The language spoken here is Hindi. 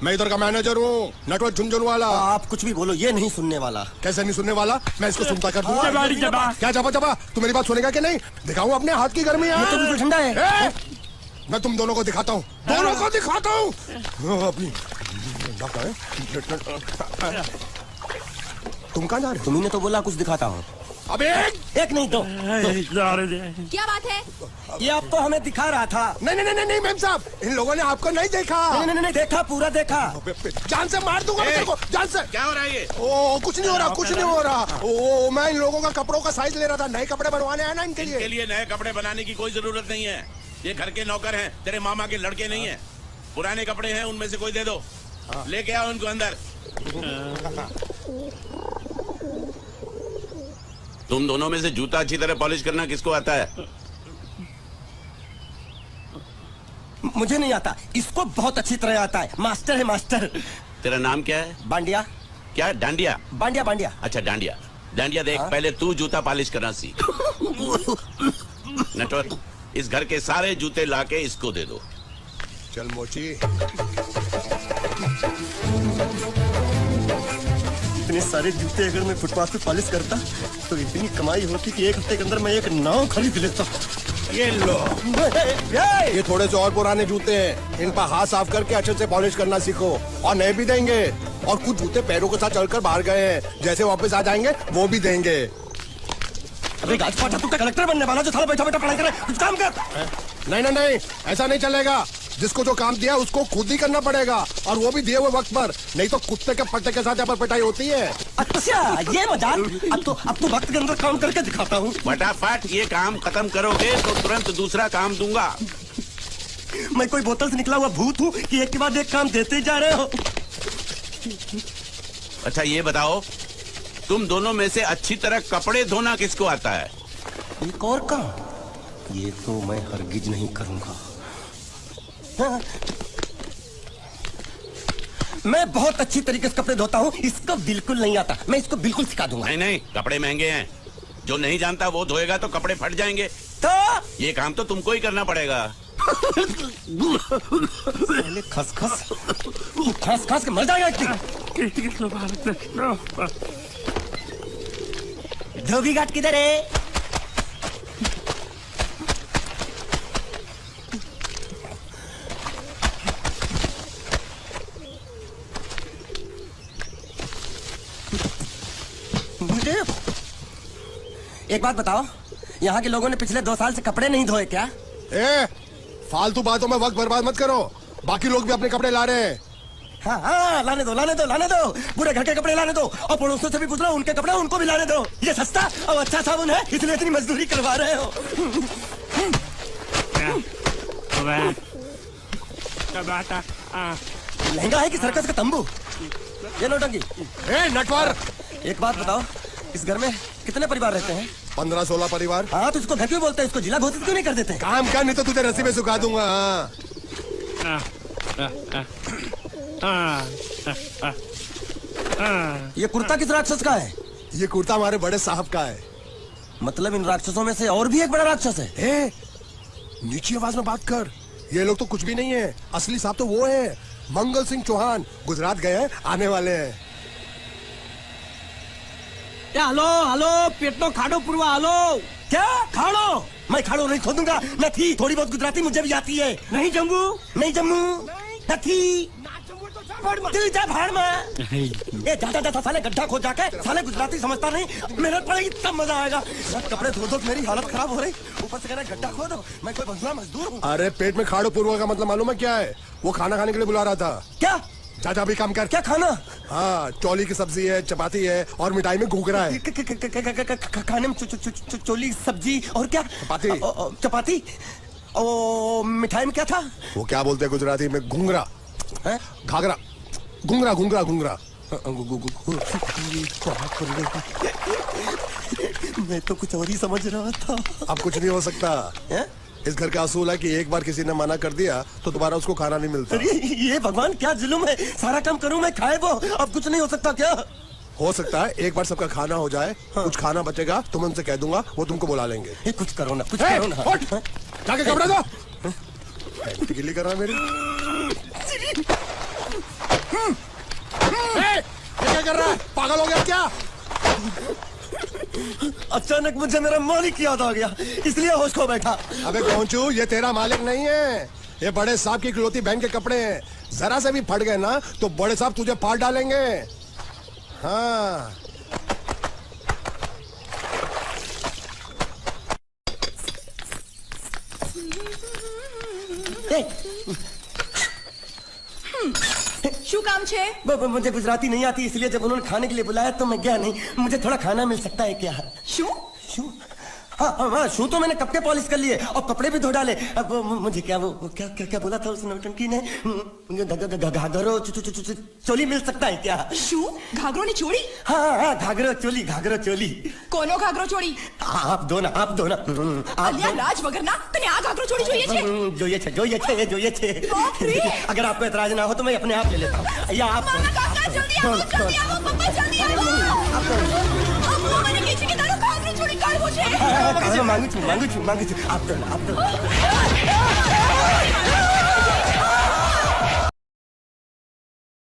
मैं इधर का मैनेजर हूँ, नटवर झुनझुनवाला। आप कुछ भी बोलो, ये नहीं सुनने वाला। कैसे नहीं सुनने वाला? मैं इसको सुनता कर दूंगा। क्या जबा जबा? तू मेरी बात सुनेगा कि नहीं? दिखाऊं अपने हाथ की गर्मी? ये तो बिल्कुल ठंडा है। मैं तुम दोनों को दिखाता हूँ, दोनों को दिखाता हूँ अपनी। तुम कहाँ जा रहे हो? तुम्ही ने तो बोला कुछ दिखाता हूँ। अब एक नहीं दो। क्या बात है? ये आपको हमें दिखा रहा था। नहीं नहीं नहीं नहीं मैम साहब, इन लोगों ने आपको नहीं देखा। नहीं नहीं नहीं देखा, पूरा देखा। जान से मार दूंगा मैं तेरे को, जान से। क्या हो रहा है ये? ओ कुछ नहीं हो रहा, कुछ नहीं हो रहा। ओ मैं इन लोगों का कपड़ों का साइज ले रहा था, नए कपड़े बनवाने आया ना इनके लिए। इनके लिए नए कपड़े बनाने की कोई जरूरत नहीं है। ये घर के नौकर हैं, तेरे मामा के लड़के नहीं हैं। पुराने कपड़े हैं, उनमें से कोई दे दो। लेके आओ उनको अंदर। तुम दोनों में से जूता अच्छी तरह पॉलिश करना किसको आता है? मुझे नहीं आता, इसको बहुत अच्छी तरह आता है। मास्टर है मास्टर। तेरा नाम क्या है? बांडिया। क्या? डांडिया? बांडिया बांडिया। अच्छा डांडिया। डांडिया देख, पहले तू जूता पॉलिश करना सीख। नटवर, इस घर के सारे जूते लाके इसको दे दो। चल मोची। इतने सारे जूते अगर मैं फुटपाथ पे पॉलिश करता तो इतनी कमाई होती कि एक हफ्ते के अंदर मैं एक नाव खरीद लेता। ये लो, ये थोड़े से और पुराने जूते हैं, इन पर हाथ साफ करके अच्छे से पॉलिश करना सीखो। और नए भी देंगे, और कुछ जूते पैरों के साथ चलकर बाहर गए हैं, जैसे वापस आ जाएंगे वो भी देंगे। अबे गाजपाटा, तू क्या कलेक्टर बनने वाला जो साला बैठा बैठा पढ़ाई करे? कुछ काम कर। नहीं नहीं नहीं, ऐसा नहीं चलेगा। जिसको जो काम दिया उसको खुद ही करना पड़ेगा, और वो भी दिए हुए वक्त पर, नहीं तो कुत्ते के पट्टे के साथ यहाँ पर पिटाई होती है। अच्छा ये मजाक। अब तो वक्त के अंदर काम करके दिखाता हूँ। फटाफट ये काम खत्म करोगे तो तुरंत दूसरा काम दूंगा। मैं कोई बोतल से निकला हुआ भूत हूँ कि एक के बाद एक काम देते जा रहे हो? अच्छा ये बताओ, तुम दोनों में से अच्छी तरह कपड़े धोना किसको आता है? एक और काम, ये तो मैं हरगिज नहीं करूंगा। हाँ। मैं बहुत अच्छी तरीके से कपड़े धोता हूँ, इसको बिल्कुल नहीं आता। मैं इसको बिल्कुल सिखा दूंगा। नहीं नहीं, कपड़े महंगे हैं, जो नहीं जानता वो धोएगा तो कपड़े फट जाएंगे। तो ये काम तो तुमको ही करना पड़ेगा। पहले खस खस के मर जाएगा। धोबी घाट किधर है? एक बात बताओ, यहाँ के लोगों ने पिछले 2 साल से कपड़े नहीं धोए क्या? फालतू बातों में वक्त बर्बाद मत करो, बाकी लोग भी अपने कपड़े ला रहे हैं। हाँ लाने दो। पूरे घर के कपड़े लाने दो, और पड़ोसों से भी पूछ लो, उनके कपड़े उनको भी लाने दो। ये सस्ता और अच्छा साबुन है, इसलिए इतनी मजदूरी करवा रहे हो। लहंगा है कि सर्कस का तंबू? ये नौटंकी। नटवर, एक बात बताओ, इस घर में कितने परिवार रहते हैं? 15-16 परिवार। हाँ तो इसको घर क्यों बोलते हैं? इसको जिला घोषित क्यों नहीं कर देते? काम कर, नहीं तो तुझे रस्सी में सुखा दूंगा। ये कुर्ता किस राक्षस का है? ये कुर्ता हमारे बड़े साहब का है। मतलब इन राक्षसों में से और भी एक बड़ा राक्षस है? नीची आवाज में बात कर, ये लोग तो कुछ भी नहीं है। असली साहब तो वो है, मंगल सिंह चौहान, गुजरात गए हैं, आने वाले हैं। हेलो पेटनो खाड़ो पूर्वा। हेलो क्या खाड़ो? मैं खाड़ो नहीं खोदूंगा। नहीं, थोड़ी बहुत गुजराती मुझे भी आती है। नहीं जम्मू नहीं जा भाड़ में। ये जा साले गड्ढा खोद जाके, साले गुजराती समझता नहीं, मेहनत पड़ेगी तब मजा आएगा। कपड़े धो मेरी हालत खराब हो रही, ऊपर से कह रहा गड्ढा खोदो। मैं कोई बंधुआ मजदूर हूँ? अरे पेट में खाड़ो पूर्वा का मतलब मालूम है क्या है? वो खाना खाने के लिए बुला रहा था। क्या? जा भी काम कर। क्या खाना? हाँ, चौली की सब्जी है, चपाती है, और मिठाई में घूघरा है। खाने में चोली सब्जी और क्या? चपाती। ओ मिठाई में क्या था? वो क्या बोलते हैं गुजराती में? घूंघरा, घाघरा, घूंघरा। मैं तो कुछ और ही समझ रहा था। अब कुछ नहीं हो सकता है? इस घर का असूल है कि एक बार किसी ने मना कर दिया तो दोबारा उसको खाना नहीं मिलता। ये भगवान क्या जुल्म है? सारा काम करूं मैं, खाए वो। अब कुछ नहीं हो सकता क्या? हो सकता है एक बार सबका खाना हो जाए। कुछ खाना बचेगा तो मैं उनसे कह दूंगा, वो तुमको बुला लेंगे। कुछ करो ना, कुछ करो ना। जाके कपड़े दो। गिल्ली कर रहा है मेरी। क्या कर रहा है? पागल हो गया क्या? अचानक मुझे मेरा मालिक याद आ गया, इसलिए होश खो बैठा। अबे गोंचू, ये तेरा मालिक नहीं है, ये बड़े साहब की इकलौती बहन के कपड़े हैं। जरा से भी फट गए ना तो बड़े साहब तुझे फाड़ डालेंगे। हाँ શું કામ છે? मुझे गुजराती नहीं आती, इसलिए जब उन्होंने खाने के लिए बुलाया तो मैं गया नहीं। मुझे थोड़ा खाना मिल सकता है क्या? શું? शू? हाँ, शू तो मैंने कब के पॉलिश कर लिए और कपड़े भी धो डाले। अब मुझे क्या क्या बोला था उस नौटंकी ने? घाघरो चोली मिल सकता है क्या? શું? ઘાઘરોની ચોળી? हाँ, घाघरो चोली। કોનો ઘાઘરો ચોળી? आप दो ना અલ્યા રાજ વગરના તને આ ઘાઘરો ચોળી જોઈએ છે? જોઈએ છે। बाप रे! अगर आपको एतराज ना हो तो मैं अपने आप ले लेता हूँ। या आप મામા કાકા જલ્દી આવો પપ્પા જલ્દી આવો। અમ્મા મને કહે છે કે તારો ઘાઘરો ચોળી કાઢવો છે। मांगू छू। आप दो ना।